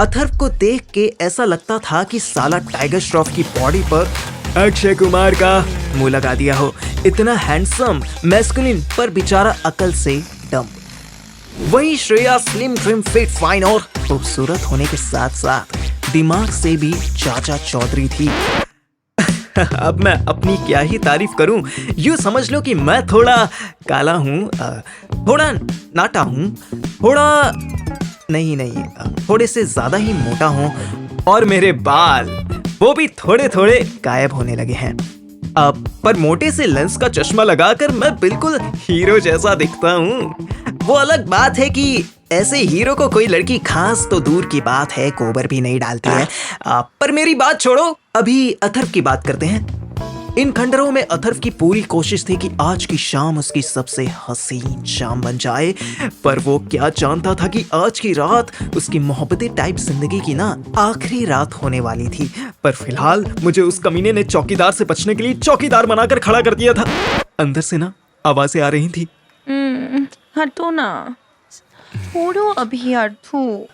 अथर्व को देख के ऐसा लगता था कि साला टाइगर श्रॉफ की बॉडी पर अक्षय कुमार का मुंह लगा दिया हो। इतना हैंडसम मैस्कुलिन पर बेचारा अकल से डम। वहीं Shreya slim trim fit fine और खूबसूरत होने के साथ साथ दिमाग से भी चाचा चौधरी थी। अब मैं अपनी क्या ही तारीफ करूं। यूं समझ लो कि मैं थोड़ा काला हूं, थोड़ा नाटा हूं, थोड़े से ज्यादा ही मोटा हूं और मेरे बाल वो भी थोड़े थोड़े गायब होने लगे हैं। पर मोटे से लेंस का चश्मा लगाकर मैं बिल्कुल हीरो जैसा दिखता हूँ। वो अलग बात है कि ऐसे हीरो को कोई लड़की खास तो दूर की बात है गोबर भी नहीं डालती है। पर मेरी बात छोड़ो, अभी अथर्व की बात करते हैं। इन खंडरों में अथर्व की पूरी कोशिश थी कि आज की शाम उसकी सबसे हसीन शाम बन जाए, पर वो क्या जानता था कि आज की रात उसकी मोहब्बती टाइप जिंदगी की ना आखिरी रात होने वाली थी। पर फिलहाल मुझे उस कमीने ने चौकीदार से बचने के लिए चौकीदार बनाकर खड़ा कर दिया था। अंदर से ना आवाजें आ रही थी, हटो ना, छोड़ो अभी अर्थू।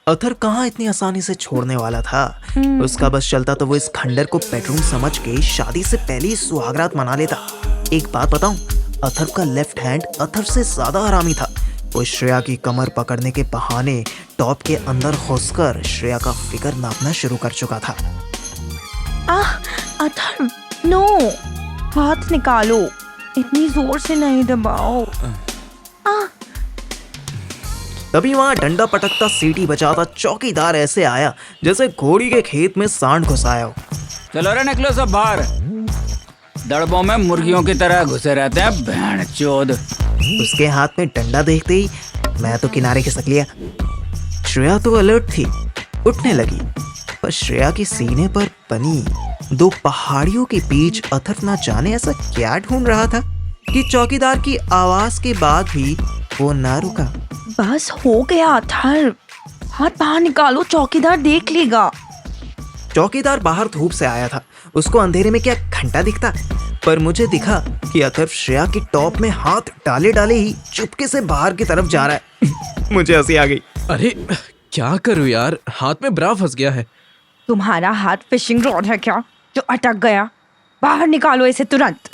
अथर्व कहाँ इतनी आसानी से छोड़ने वाला था। उसका बस चलता तो वो इस खंडर को बेडरूम समझ के शादी से पहले ही सुहागरात मना लेता। एक बात बताऊं, अथर्व का लेफ्ट हैंड अथर्व से ज्यादा आरामी था। वो श्रेया की कमर पकड़ने के बहाने टॉप के अंदर घुसकर श्रेया का फिगर नापना शुरू कर चुका था। अथर्व नो, हाथ निकालो, इतनी जोर से नहीं दबाओ। तभी वहां डंडा पटकता सीटी बजाता चौकीदार ऐसे आया जैसे घोड़ी के खेत में सांड घुसाया हो। चलो रे, निकलो सब बाहर। दड़बों में मुर्गियों की तरह घुसे रहते हैं भैंचोद। उसके हाथ में डंडा देखते ही मैं तो किनारे खिसक लिया। श्रेया तो अलर्ट थी, उठने लगी, पर श्रेया के सीने पर बनी दो पहाड़ियों के बीच अथर्व ना जाने ऐसा क्या ढूंढ रहा था कि चौकीदार की आवाज के बाद भी वो ना रुका। बस हो गया अथर्व, हाथ बाहर निकालो, चौकीदार देख लेगा। चौकीदार बाहर धूप से आया था। उसको अंधेरे में क्या घंटा दिखता, पर मुझे दिखा कि अथर्व श्रेया की टॉप में हाथ डाले डाले ही चुपके से बाहर की तरफ जा रहा है। मुझे हंसी आ गई। अरे क्या करूं यार, हाथ में ब्रा फंस गया है। तुम्हारा हाथ फिशिंग रॉड है क्या जो अटक गया? बाहर निकालो इसे तुरंत।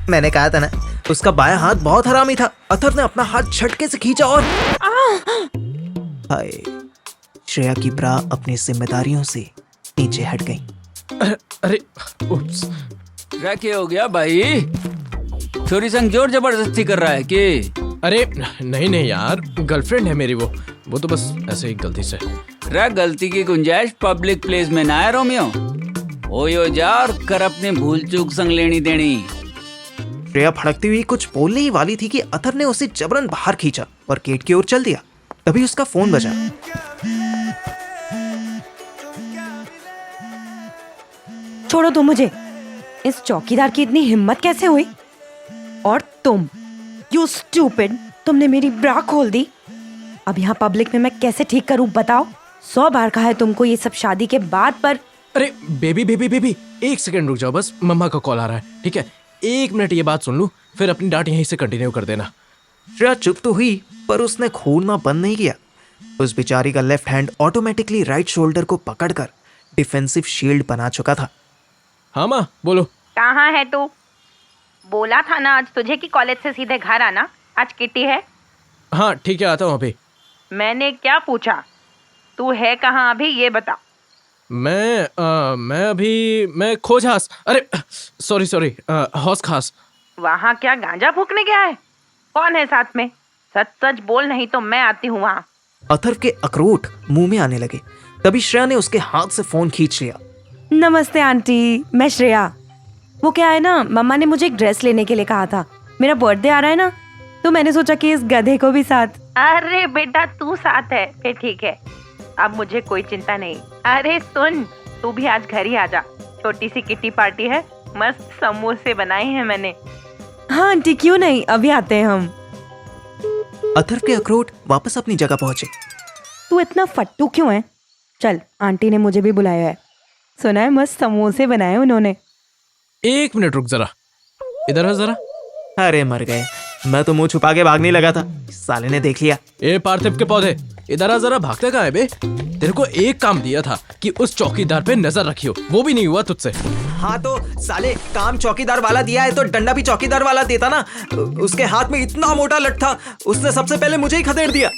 मैंने कहा था ना, उसका बायां हाथ बहुत हरामी था। अथर्व ने अपना हाथ झटके से खींचा और हाय, श्रेया की ब्रा अपनी जिम्मेदारियों से नीचे हट गई। अरे उप्स। क्या हो गया भाई? छोरी संग जोर जबरदस्ती कर रहा है कि? अरे नहीं यार, गर्लफ्रेंड है मेरी। वो तो बस ऐसे ही गलती से। गलती की गुंजाइश पब्लिक प्लेस में ना है रोमियो। ओयो जा और कर अपने भूल चूक संग लेनी देनी। श्रेया भड़कती हुई कुछ बोलने ही वाली थी कि अथर्व ने उसे जबरन बाहर खींचा और गेट की ओर चल दिया। तभी उसका फोन बजा। छोड़ो तुम मुझे। इस चौकीदार की इतनी हिम्मत कैसे हुई? और तुम, यू स्टूपिड, तुमने मेरी ब्रा खोल दी। अब यहाँ पब्लिक में मैं कैसे ठीक करूँ बताओ? 100 बार कहा है तुमको ये सब शादी के बाद, पर अरे बेबी 1 सेकंड रुक जाओ, बस मम्मा का कॉल आ रहा है। ठीक है, 1 मिनट ये बात सुन लूं, फिर अपनी डांट यहीं से कंटिन्यू कर देना। श्रेया चुप तो हुई, पर उसने खोलना बंद नहीं किया। उस बेचारी का left hand automatically right shoulder को पकड़कर डिफेंसिव शील्ड बना चुका था। हाँ माँ बोलो। कहाँ है तू? बोला था ना आज तुझे कि कॉलेज से सीधे घर आना। आज किटी है। हाँ ठीक है, आता हूँ अभी। मैंने क्या पूछा? तू है कहाँ अभी ये बता। मैं खोजहास, अरे सॉरी हौस खास। वहाँ क्या गांजा फूकने गया है? कौन है साथ में? सच सच बोल, नहीं तो मैं आती हूँ वहाँ। अथर्व के अखरोट मुंह में आने लगे। तभी श्रेया ने उसके हाथ से फोन खींच लिया। नमस्ते आंटी, मैं श्रेया। वो क्या है ना, मम्मा ने मुझे एक ड्रेस लेने के लिए कहा था। मेरा बर्थडे आ रहा है ना, तो मैंने सोचा कि इस गधे को भी साथ। अरे बेटा तू साथ है, फिर ठीक है, अब मुझे कोई चिंता नहीं। अरे सुन, तू भी आज घर ही आ जा। छोटी सी किटी पार्टी है, मस्त समोसे बनाए हैं मैंने। हाँ आंटी, क्यों नहीं, अभी आते हैं हम। अथर्व के अखरोट वापस अपनी जगह पहुंचे। तू इतना फट्टू क्यों है? चल, आंटी ने मुझे भी बुलाया है। सुना है मस्त समोसे बनाए उन्होंने। 1 मिनट रुक जरा, इधर है जरा। अरे मर गए, मैं तो मुंह छुपा के भागने लगा था, साले ने देख लिया। ए पार्थिव के पौधे, इधर आ जरा, भागते कहाँ है बे? तेरे को एक काम दिया था कि उस चौकीदार पे नजर रखियो, वो भी नहीं हुआ तुझसे। हाँ तो साले, काम चौकीदार वाला दिया है तो डंडा भी चौकीदार वाला देता ना। उसके हाथ में इतना मोटा लठ था, उसने सबसे पहले मुझे ही खदेड़ दिया।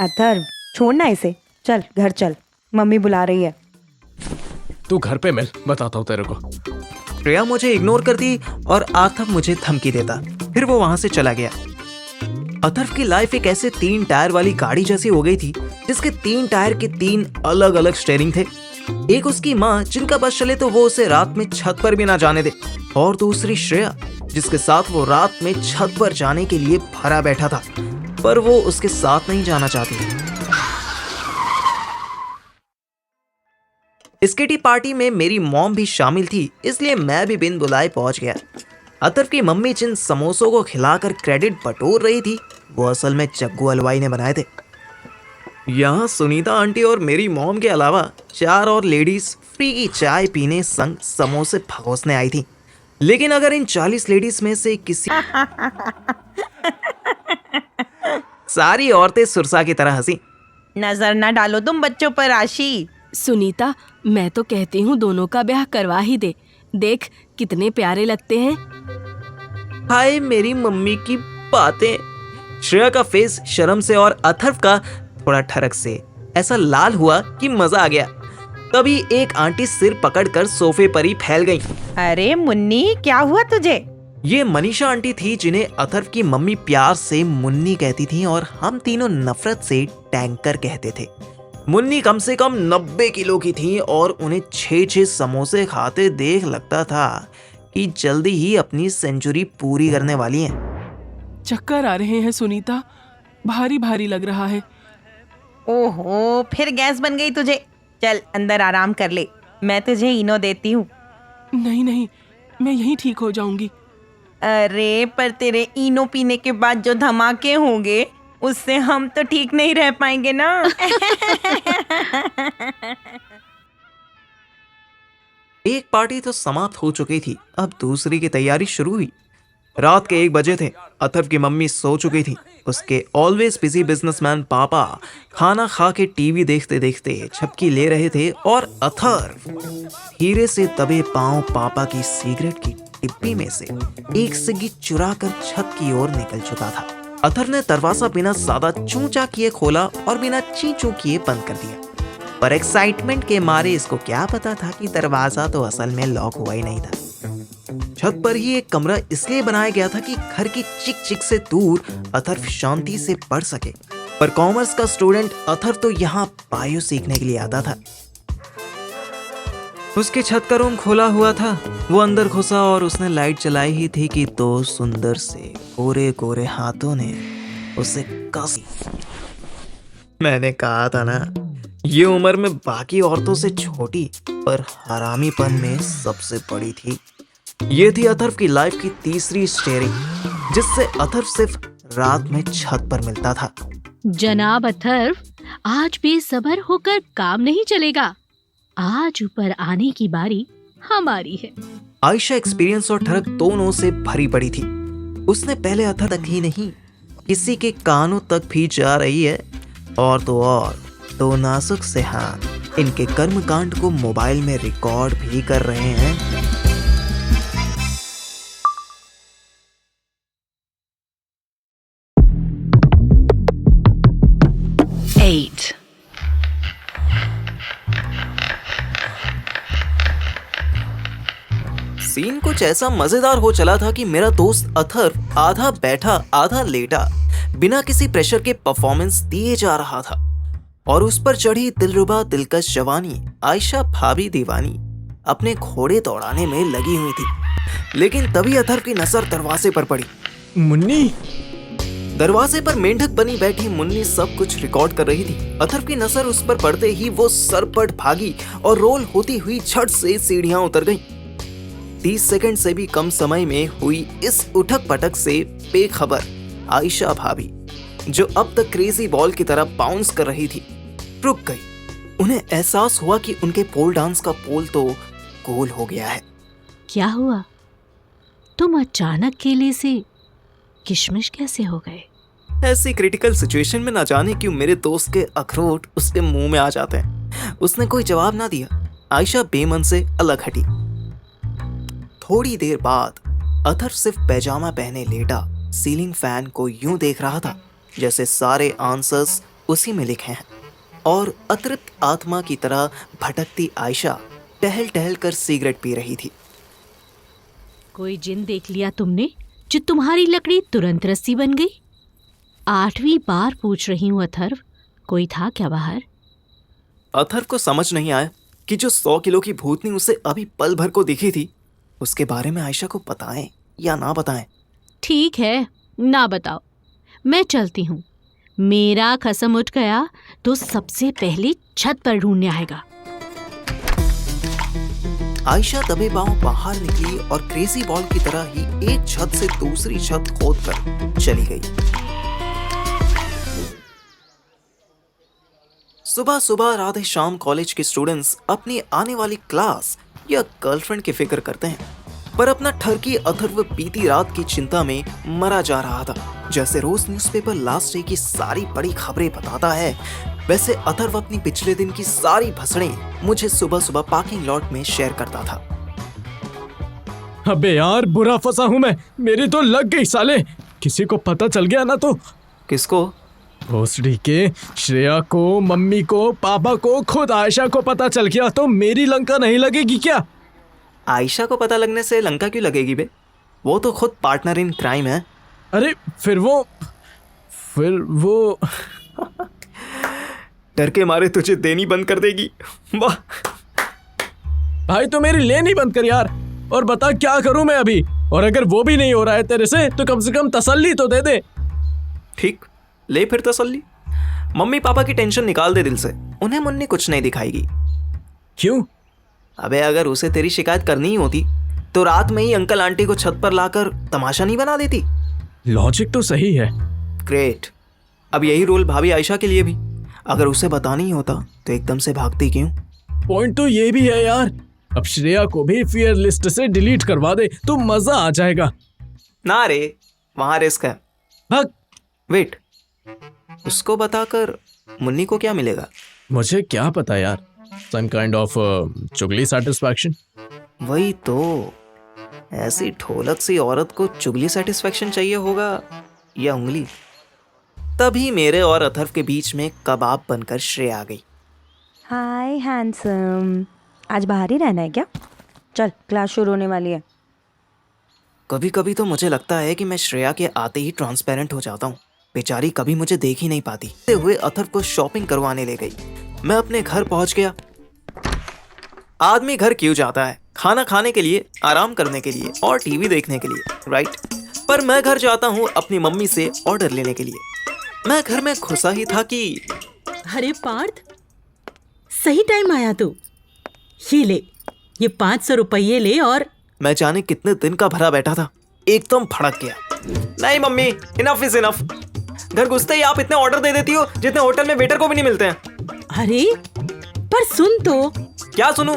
अथर्व छोड़ना इसे, चल घर चल, मम्मी बुला रही है। तू घर पे मिल, बताता हूँ तेरे को। श्रेया मुझे इग्नोर करती और अथर्व मुझे धमकी देता, फिर वो वहां से चला गया। अथर्व की लाइफ एक ऐसे 3 टायर वाली गाड़ी जैसी हो गई थी, जिसके 3 टायर के 3 अलग अलग स्टीयरिंग थे। एक उसकी माँ, जिनका बस चले तो वो उसे रात में छत पर भी ना जाने दे, और दूसरी श्रेया, जिसके साथ वो रात में छत पर जाने के लिए भरा बैठा था, पर वो उसके साथ नहीं जाना चाहती। इस किटी पार्टी में मेरी मॉम भी शामिल थी, इसलिए मैं भी बिन बुलाए पहुंच गया। अथर्व की मम्मी जिन समोसों को खिलाकर क्रेडिट बटोर रही थी, वो असल में जग्गू हलवाई ने बनाए थे। यहाँ सुनीता आंटी और मेरी मॉम के अलावा 4 और लेडीज फ्री की चाय पीने संग समोसे परोसने आई थी। लेकिन अगर इन 40 लेडीज में से किसी सारी औरतें सुरसा की तरह हंसी। नजर ना डालो तुम बच्चों पर आशी। सुनीता, मैं तो कहती हूँ दोनों का ब्याह करवा ही दे। देख कितने प्यारे लगते हैं। हाय मेरी मम्मी की बातें। श्रेया का फेस शर्म से और अथर्व का थोड़ा ठरक से ऐसा लाल हुआ कि मजा आ गया। तभी एक आंटी सिर पकड़कर सोफे पर ही फैल गई। अरे मुन्नी, क्या हुआ तुझे? ये मनीषा आंटी थी, जिन्हें अथर्व की मम्मी प्यार से मुन्नी कहती थी और हम तीनों नफरत से टैंकर कहते थे। मुन्नी कम से कम 90 किलो की थी और उन्हें 6-6 समोसे खाते देख लगता था कि जल्दी ही अपनी सेंचुरी पूरी करने वाली हैं। चक्कर आ रहे हैं सुनीता, भारी भारी लग रहा है। ओहो, फिर गैस बन गई तुझे। चल अंदर आराम कर ले, मैं तुझे इनो देती हूँ। नहीं नहीं, मैं यहीं ठीक हो जाऊंगी। अरे पर तेरे इनो पीने के बाद जो धमाके होंगे, उससे हम तो ठीक नहीं रह पाएंगे ना। एक पार्टी तो समाप्त हो चुकी थी, अब दूसरी की तैयारी शुरू हुई। रात के 1 बजे थे। अथर्व की मम्मी सो चुकी थी। उसके ऑलवेज बिजी बिजनेसमैन पापा खाना खा के टीवी देखते देखते झपकी ले रहे थे और अथर्व हीरे से दबे पांव पापा की सिगरेट की डिब्बी में से एक सिग्गी चुरा कर छत की ओर निकल चुका था। अथर्व ने दरवाजा बिना ज्यादा चूंचा किए खोला और बिना ची चू किए बंद कर दिया, पर एक्साइटमेंट के मारे इसको क्या पता था कि दरवाजा तो असल में लॉक हुआ ही नहीं था। छत पर ही एक कमरा इसलिए बनाया गया था कि घर की चिक चिक से दूर अथर्व शांति से पढ़ सके, पर कॉमर्स का स्टूडेंट अथर्व तो यहाँ बायो सीखने के लिए आता था। उसके छत का रूम खोला हुआ था। वो अंदर घुसा और उसने लाइट जलाई ही थी कि 2 सुंदर से गोरे गोरे हाथों ने उसे कस। मैंने कहा था ना, ये उम्र में बाकी औरतों से छोटी पर हरामीपन में सबसे बड़ी थी। ये थी अथर्व की लाइफ की तीसरी स्टीयरिंग, जिससे अथर्व सिर्फ रात में छत पर मिलता था। जनाब अथर्व, आज बेसब्र होकर काम नहीं चलेगा। आज ऊपर आने की बारी हमारी है। आयशा एक्सपीरियंस और ठरक दोनों से भरी पड़ी थी। उसने पहले अथर्व तक ही नहीं, किसी के कानों तक भी जा रही है। और तो और 2 नाजुक से हाथ इनके कर्मकांड को मोबाइल में रिकॉर्ड भी कर रहे हैं। सीन कुछ ऐसा मजेदार हो चला था कि मेरा दोस्त अथर्व आधा बैठा आधा लेटा बिना किसी प्रेशर के परफॉर्मेंस दिए जा रहा था, और उस पर चढ़ी दिलरुबा दिलकश जवानी आयशा भाभी दीवानी अपने घोड़े दौड़ाने में लगी हुई थी। लेकिन तभी अथर्व की नजर दरवाजे पर पड़ी। मुन्नी, दरवाजे पर मेंढक बनी बैठी मुन्नी सब कुछ रिकॉर्ड कर रही थी। अथर्व की नजर उस पर पड़ते ही वो सरपट भागी और रोल होती हुई झट से सीढ़ियां उतर गई। 30 सेकंड से भी कम समय में हुई इस उठक पटक से बेखबर आयशा भाभी, जो अब तक क्रेजी बॉल की तरह बाउंस कर रही थी, रुक गई। उन्हें एहसास हुआ कि उनके पोल डांस का पोल तो गोल हो गया है। क्या हुआ? तुम अचानक केले से किशमिश कैसे हो गए? ऐसी क्रिटिकल सिचुएशन में ना जाने क्यों मेरे दोस्त के अखरोट उसके मुंह में आ जाते हैं। उसने कोई जवाब ना दिया। आयशा बेमन से अलग हटी। थोड़ी देर बाद अथर सिर्फ पैजामा पहने लेटा सीलिंग फैन को यूं देख रहा था जैसे सारे आंसर्स उसी में लिखे हैं, और अतृप्त आत्मा की तरह भटकती आयशा टहल टहल कर सिगरेट पी रही थी। कोई जिन देख लिया तुमने जो तुम्हारी लकड़ी तुरंत रस्सी बन गई? 8वीं बार पूछ रही हूँ अथर्व, कोई था क्या बाहर? अथर्व को समझ नहीं आया कि जो 100 किलो की भूतनी उसे अभी पल भर को दिखी थी उसके बारे में आयशा को बताएं या ना बताएं। ठीक है, ना बताओ, मैं चलती हूँ। मेरा कसम उठ गया तो सबसे पहले छत पर ढूंढने आएगा। आयशा दबे पांव बाहर निकली और क्रेजी बॉल की तरह ही एक छत से दूसरी छत खोदकर चली गई। सुबह सुबह राधे श्याम कॉलेज के स्टूडेंट्स अपनी आने वाली क्लास या गर्लफ्रेंड की फिक्र करते हैं, पर अपना ठरकी अथर्व बीती रात की चिंता में मरा जा रहा था। जैसे रोज न्यूज़पेपर लास्ट डे की सारी बड़ी खबरें बताता है, वैसे अथर्व अपनी पिछले दिन की सारी भसड़ें मुझे सुबह सुबह पार्किंग लॉट में शेयर करता था। अबे यार, बुरा फंसा हूं मैं, मेरी तो लग गई साले। किसी को पता चल गया ना तो। किसको? भोसड़ी के श्रेया को, मम्मी को, पापा को, खुद आयशा को पता चल गया तो मेरी लंका नहीं लगेगी क्या? आयशा को पता लगने से लंका क्यों लगेगी बे? वो तो खुद पार्टनर इन क्राइम है। अरे फिर वो डर के मारे तुझे देनी बंद कर देगी। वाह भाई, तो मेरी लेनी बंद कर यार, और बता क्या करूं मैं अभी। और अगर वो भी नहीं हो रहा है तेरे से तो कम तसल्ली तो दे दे। ठीक, ले फिर तसल्ली। मम्मी पापा की टेंशन निकाल दे दिल से, उन्हें मुन्नी कुछ नहीं दिखाएगी। क्यों? अबे अगर उसे तेरी शिकायत करनी ही होती तो रात में ही अंकल आंटी को छत पर लाकर तमाशा नहीं बना देती। लॉजिक तो सही है। ग्रेट। अब यही रोल भाभी आयशा के लिए भी। अगर उसे बताना ही होता तो एकदम से भागती क्यों? पॉइंट तो ये भी है यार, अब श्रेया को भी फेयर लिस्ट से डिलीट करवा दे तो मजा आ जाएगा। ना रे, वहां रिस्क है। भाग। वेट, उसको बताकर मुन्नी को क्या मिलेगा? मुझे क्या पता यार, सम काइंड ऑफ चुगली सेटिस्फैक्शन। वही तो, ऐसी ढोलक सी औरत को चुगली सेटिस्फैक्शन चाहिए होगा या उंगली। तभी मेरे और अथर्व के बीच में कबाब बनकर श्रेया आ गई। हाय हैंडसम, आज बाहर ही रहना है क्या? चल, क्लास शुरू होने वाली है। कभी कभी तो मुझे लगता है कि मैं श्रेया के आते ही ट्रांसपेरेंट हो जाता हूँ। बेचारी कभी मुझे देख ही नहीं पाती। हुए अथर्व को शॉपिंग करवाने ले गई। मैं अपने घर पहुंच गया। आदमी घर क्यों जाता है? खाना खाने के लिए, आराम करने के लिए और टीवी देखने के लिए, राइट? पर मैं घर जाता हूँ अपनी मम्मी से ऑर्डर लेने के लिए। मैं घर में घुसा ही था कि अरे पार्थ, सही टाइम आया तू। ये ले, ये 500 रुपये ले। और मैं जाने कितने दिन का भरा बैठा था, एकदम भड़क गया। नहीं मम्मी, इनफ इज इनफ। घर घुसते ही आप इतने ऑर्डर दे देती हो जितने होटल में वेटर को भी नहीं मिलते हैं। अरे पर सुन तो। क्या सुनूं?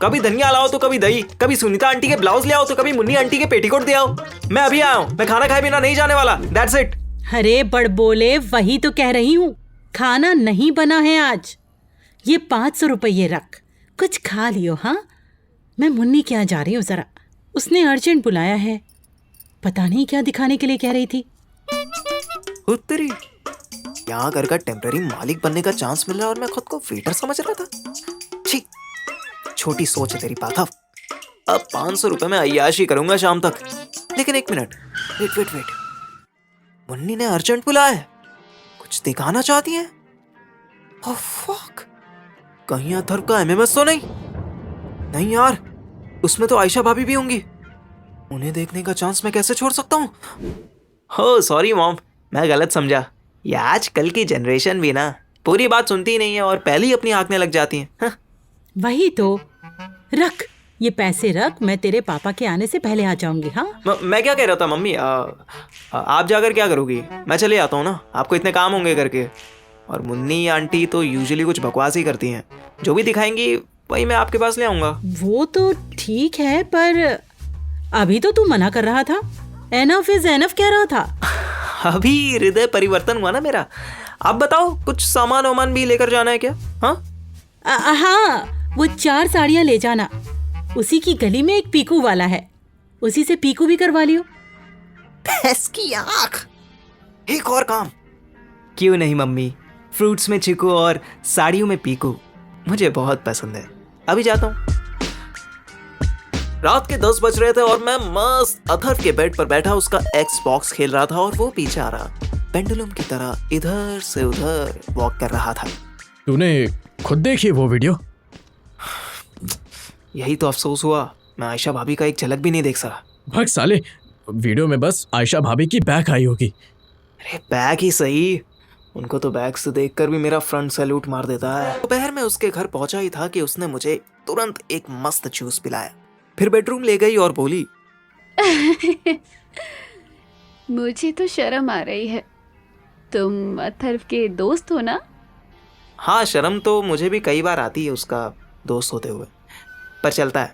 कभी धनिया लाओ तो कभी दही, कभी सुनीता आंटी के ब्लाउज ले आओ तो कभी मुन्नी आंटी के पेटीकोट दे आओ। मैं अभी आया हूँ, मैं खाना खाए बिना नहीं जाने वाला। That's it. अरे बड़ बोले, वही तो कह रही हूँ, खाना नहीं बना है आज। ये 500 रुपये रख, कुछ खा लियो। हाँ, मैं मुन्नी के यहाँ जा रही हूँ जरा, उसने अर्जेंट बुलाया है। पता नहीं क्या दिखाने के लिए कह रही थी। उत्तरी, यहाँ घर का टेम्पररी मालिक बनने का चांस मिल रहा और मैं खुद को वेटर समझ रहा था। छी, छोटी सोच है तेरी पाथव। अब 500 रुपए में अय्याशी करूंगा शाम तक। लेकिन एक मिनट, वेट। मुन्नी ने अर्जेंट बुलाया है, कुछ दिखाना चाहती है। ओह फक, कहीं अथर्व का एमएमएस तो नहीं यार, उसमें तो आयशा भाभी भी होंगी। उन्हें देखने का चांस मैं कैसे छोड़ सकता हूँ? हो सॉरी मॉम, मैं गलत समझा। ये आजकल की जनरेशन भी ना पूरी बात सुनती नहीं है और पहले ही अपनी आंखें लग जाती हैं। हाँ? वही तो, रख ये पैसे रख, मैं तेरे पापा के आने से पहले आ जाऊंगी। हाँ, मैं क्या कह रहा था मम्मी, आप जाकर क्या करोगी? मैं चले आता हूँ ना, आपको इतने काम होंगे करके। और मुन्नी आंटी तो यूजुअली कुछ बकवास ही करती हैं, जो भी दिखाएंगी वही मैं आपके पास ले आऊँगा। वो तो ठीक है, पर अभी तो तू मना कर रहा था, एनफ इज एनफ कह रहा था। अभी हृदय परिवर्तन हुआ ना मेरा। आप बताओ, कुछ सामान वामान भी लेकर जाना है क्या? हाँ हाँ, वो 4 साड़ियाँ ले जाना। उसी की गली में एक पीकू वाला है, उसी से पीकू भी करवा लियो। भैंस की आंख, एक और काम। क्यों नहीं मम्मी, फ्रूट्स में चीकू और साड़ियों में पीकू मुझे बहुत पसंद है। अभी जाता हूँ। रात के 10 बज रहे थे और मैं मस्त अथर्व के बेड पर बैठा उसका एक्सबॉक्स खेल रहा था और वो पीछे आ रहा, पेंडुलम की तरह इधर से उधर वॉक कर रहा था। तूने खुद देखी वो वीडियो? यही तो अफसोस हुआ, मैं आयशा भाभी का एक झलक भी नहीं देख सका। भग साले, वीडियो में बस आयशा भाभी की बैक आई होगी। अरे बैग ही सही, उनको तो बैग से देखकर भी मेरा फ्रंट सैल्यूट मार देता है। दोपहर में उसके घर पहुंचा ही था कि उसने मुझे तुरंत एक मस्त जूस पिलाया, फिर बेडरूम ले गई और बोली, मुझे तो शर्म आ रही है, तुम अथर्व के दोस्त हो ना? हाँ, शर्म तो मुझे भी कई बार आती है उसका दोस्त होते हुए, पर चलता है।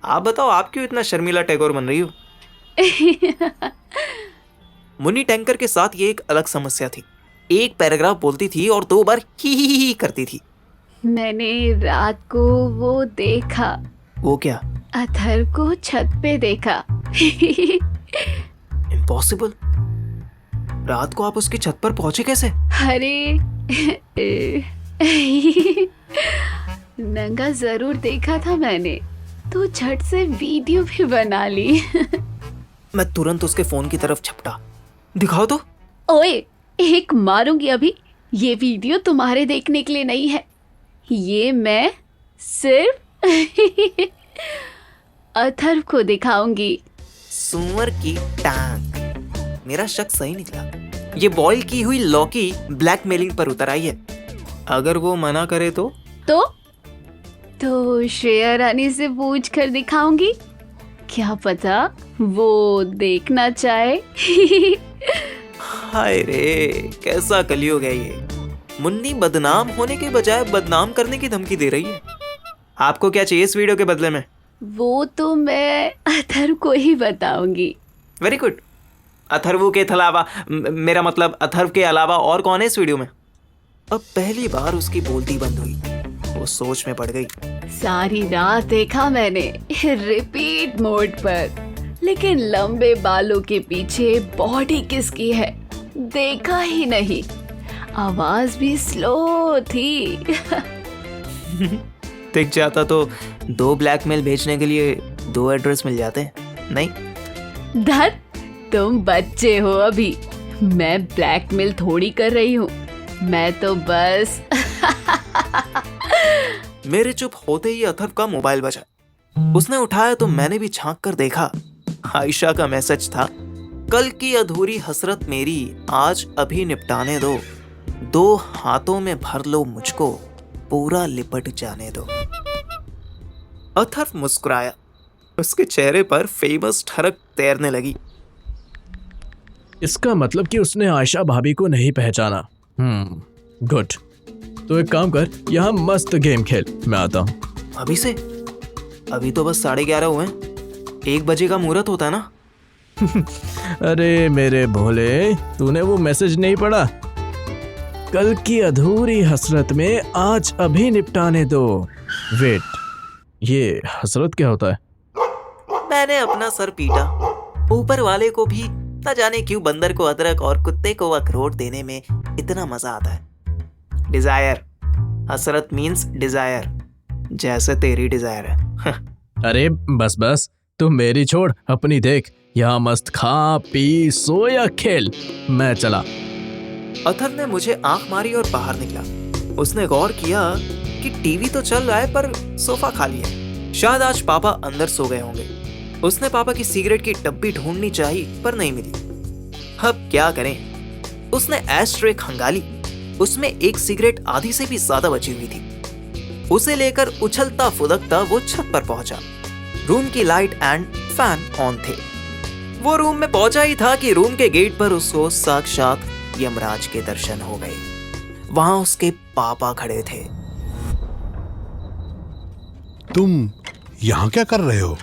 आप बताओ, आप क्यों इतना शर्मिला टैगोर बन रही हो? मुन्नी टैंकर के साथ ये एक अलग समस्या थी। एक पैराग्राफ बोलती थी और 2 बार ही करती थी। मैंने रात को वो देखा। वो क्या? अथर्व को छत पे देखा। इम्पॉसिबल। रात को आप उसकी छत पर पहुंचे कैसे? अरे नंगा जरूर देखा था मैंने, तो झट से वीडियो भी बना ली। मैं तुरंत उसके फोन की तरफ झपटा। दिखाओ तो। ओए, एक मारूंगी अभी। ये वीडियो तुम्हारे देखने के लिए नहीं है, ये मैं सिर्फ अथर्व को दिखाऊंगी। सुअर की टांग। मेरा शक सही निकला। ये बॉईल की हुई लौकी ब्लैकमेलिंग पर उतर आई है। अगर वो मना करे तो श्रेया रानी से पूछ कर दिखाऊंगी, क्या पता वो देखना चाहे। हाय रे, कैसा कलयुग है ये। मुन्नी बदनाम होने के बजाय बदनाम करने की धमकी दे रही है। आपको क्या चाहिए इस वीडियो के बदले में? वो तो मैं अथर्व को ही बताऊंगी। Very good. अथर्व के अलावा, मेरा मतलब अथर्व के अलावा और कौन है इस वीडियो में? अब पहली बार उसकी बोलती बंद हुई। वो सोच में पड़ गई। सारी रात देखा मैंने रिपीट मोड पर, लेकिन लंबे बालों के पीछे बॉडी किसकी है देखा ही नहीं। आवाज भी स्लो थी। दिख जाता तो 2 ब्लैकमेल भेजने के लिए 2 एड्रेस मिल जाते, नहीं? धत, तुम बच्चे हो अभी। मैं ब्लैकमेल थोड़ी कर रही हूँ, मैं तो बस। मेरे चुप होते ही अथर्व का मोबाइल बजा। उसने उठाया तो मैंने भी झांक कर देखा। आयशा का मैसेज था, कल की अधूरी हसरत मेरी आज अभी निपटाने दो, 2 हाथों में भर लो मुझको, पूरा लिपट जाने दो। अथर्व मुस्कुराया। उसके चेहरे पर फेमस ठरक तैरने लगी। इसका मतलब कि उसने आयशा भाभी को नहीं पहचाना। गुड। तो एक काम कर, यहाँ मस्त गेम खेल, मैं आता हूँ। अभी से? अभी तो बस 11:30 हुए हैं। 1 बजे का मुहूर्त होता है ना? अरे मेरे भोले, तूने वो मैसेज नहीं पढ़ा? कल की अधूरी हसरत में आज अभी निपटाने दो। वेट, ये हसरत क्या होता है? मैंने अपना सर पीटा। ऊपर वाले को भी न जाने क्यों बंदर को अदरक और कुत्ते को अखरोट देने में इतना मजा आता है। डिजायर। हसरत मीन्स डिजायर, जैसे तेरी डिजायर है। अरे बस बस, तुम मेरी छोड़, अपनी देख। यहाँ मस्त खा पी सो या खेल, मैं चला। अथर्व ने मुझे आंख मारी और बाहर निकला। उसने गौर किया कि टीवी तो चल रहा है पर सोफा खाली है। शायद आज पापा अंदर सो गए होंगे। उसने पापा की सिगरेट की डब्बी ढूंढनी चाही पर नहीं मिली। अब क्या करें? उसने एशट्रे खंगाली। उसमें एक सिगरेट आधी से भी ज्यादा बची हुई थी। उसे लेकर उछलता फुदकता वो छत पर पहुंचा। रूम की लाइट एंड फैन ऑन थे। वो रूम में पहुंचा ही था कि रूम के गेट पर उसको साक्षात यमराज के दर्शन हो गए। वहां उसके पापा खड़े थे। तुम यहाँ क्या कर रहे हो?